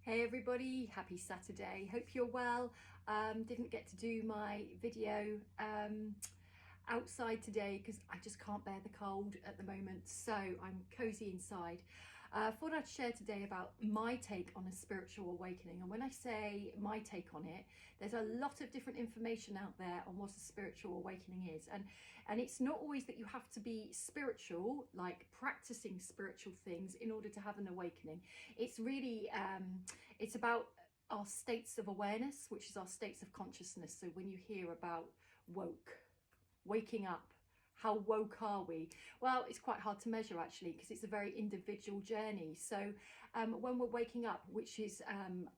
Hey everybody, happy Saturday. Hope you're well. Didn't get to do my video outside today because I just can't bear the cold at the moment, so I'm cozy inside. Thought I'd share today about my take on a spiritual awakening, and when I say my take on it, there's a lot of different information out there on what a spiritual awakening is, and it's not always that you have to be spiritual, like practicing spiritual things in order to have an awakening. It's really it's about our states of awareness, which is our states of consciousness. So when you hear about waking up, how woke are we? Well, it's quite hard to measure actually, because it's a very individual journey. So when we're waking up, which is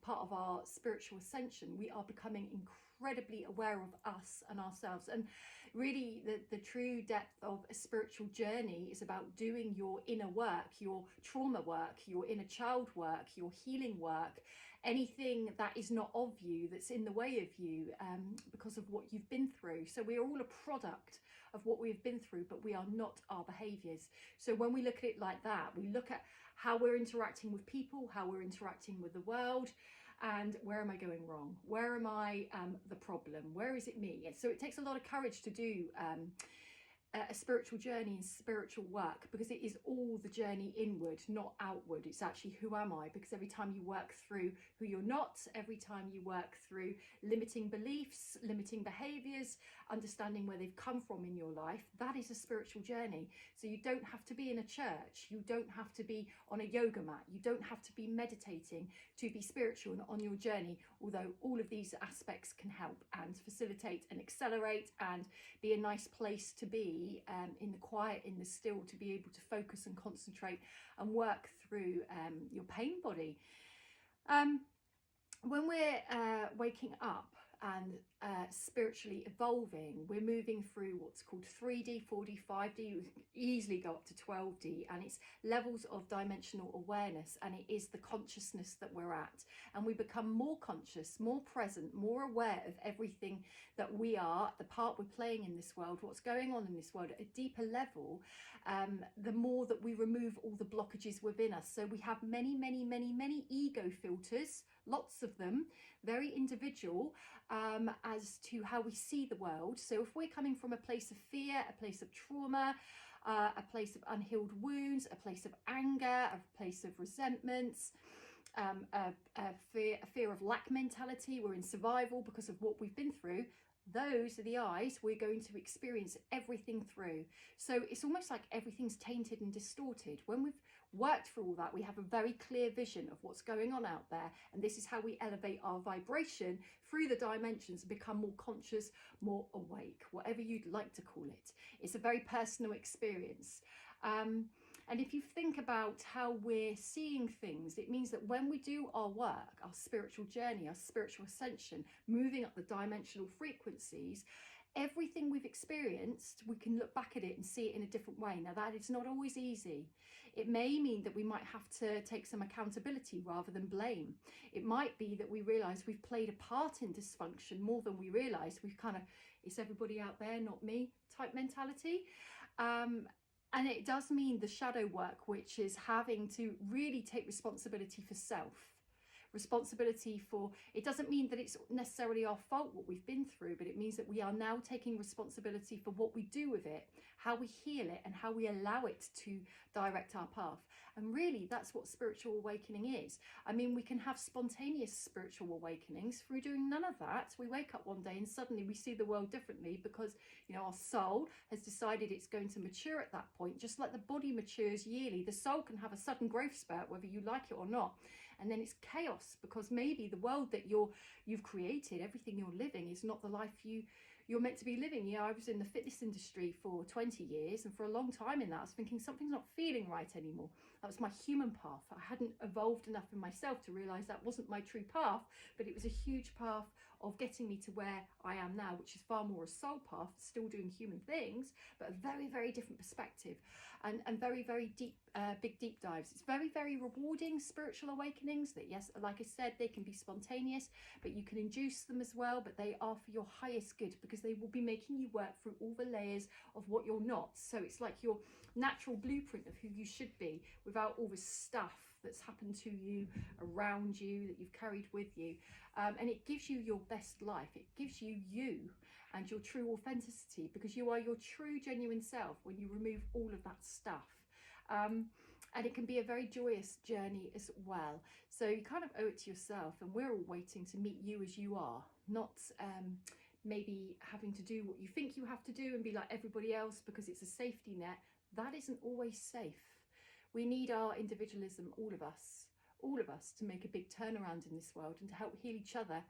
part of our spiritual ascension, we are becoming incredibly aware of us and ourselves. And really the true depth of a spiritual journey is about doing your inner work, your trauma work, your inner child work, your healing work, anything that is not of you, that's in the way of you because of what you've been through. So we are all a product of what we've been through, but we are not our behaviors. So when we look at it like that, we look at how we're interacting with people, how we're interacting with the world, and where am I going wrong? Where am I the problem? Where is it me? And so it takes a lot of courage to do a spiritual journey and spiritual work, because it is all the journey inward, not outward. It's actually, who am I? Because every time you work through who you're not, every time you work through limiting beliefs, limiting behaviors, understanding where they've come from in your life, that is a spiritual journey. So you don't have to be in a church, you don't have to be on a yoga mat, you don't have to be meditating to be spiritual and on your journey, although all of these aspects can help and facilitate and accelerate and be a nice place to be in the quiet, in the still, to be able to focus and concentrate and work through your pain body. When we're waking up and spiritually evolving, we're moving through what's called 3D, 4D, 5D. You can easily go up to 12D, and it's levels of dimensional awareness, and it is the consciousness that we're at, and we become more conscious, more present, more aware of everything that we are, the part we're playing in this world, what's going on in this world at a deeper level. The more that we remove all the blockages within us. So we have many ego filters, lots of them, very individual, as to how we see the world. So if we're coming from a place of fear, a place of trauma, a place of unhealed wounds, a place of anger, a place of resentments, a fear of lack mentality, we're in survival because of what we've been through, those are the eyes we're going to experience everything through. So it's almost like everything's tainted and distorted. When we've worked through all that, we have a very clear vision of what's going on out there, and this is how we elevate our vibration through the dimensions and become more conscious, more awake, whatever you'd like to call it. It's a very personal experience. And if you think about how we're seeing things, it means that when we do our work, our spiritual journey, our spiritual ascension, moving up the dimensional frequencies, everything we've experienced, we can look back at it and see it in a different way. Now, that is not always easy. It may mean that we might have to take some accountability rather than blame. It might be that we realise we've played a part in dysfunction more than we realise. We've kind of, it's everybody out there, not me type mentality. And it does mean the shadow work, which is having to really take responsibility for self. Responsibility for, it doesn't mean that it's necessarily our fault what we've been through, but it means that we are now taking responsibility for what we do with it, how we heal it, and how we allow it to direct our path. And really, that's what spiritual awakening is. I mean, we can have spontaneous spiritual awakenings through doing none of that. We wake up one day and suddenly we see the world differently because, you know, our soul has decided it's going to mature at that point. Just like the body matures yearly, the soul can have a sudden growth spurt, whether you like it or not. And then it's chaos, because maybe the world that you've created, everything you're living, is not the life you're meant to be living. You know, I was in the fitness industry for 20 years, and for a long time in that, I was thinking something's not feeling right anymore. That was my human path. I hadn't evolved enough in myself to realize that wasn't my true path, but it was a huge path of getting me to where I am now, which is far more a soul path, still doing human things, but a very different perspective, and very deep, big deep dives. It's very rewarding, spiritual awakenings that, yes, like I said, they can be spontaneous, but you can induce them as well, but they are for your highest good, because they will be making you work through all the layers of what you're not. So it's like your natural blueprint of who you should be, without all the stuff that's happened to you, around you, that you've carried with you. And it gives you your best life. It gives you you and your true authenticity, because you are your true, genuine self when you remove all of that stuff. And it can be a very joyous journey as well. So you kind of owe it to yourself, and we're all waiting to meet you as you are, not maybe having to do what you think you have to do and be like everybody else because it's a safety net. That isn't always safe. We need our individualism, all of us, to make a big turnaround in this world and to help heal each other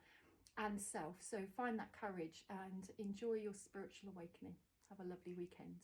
and self. So find that courage and enjoy your spiritual awakening. Have a lovely weekend.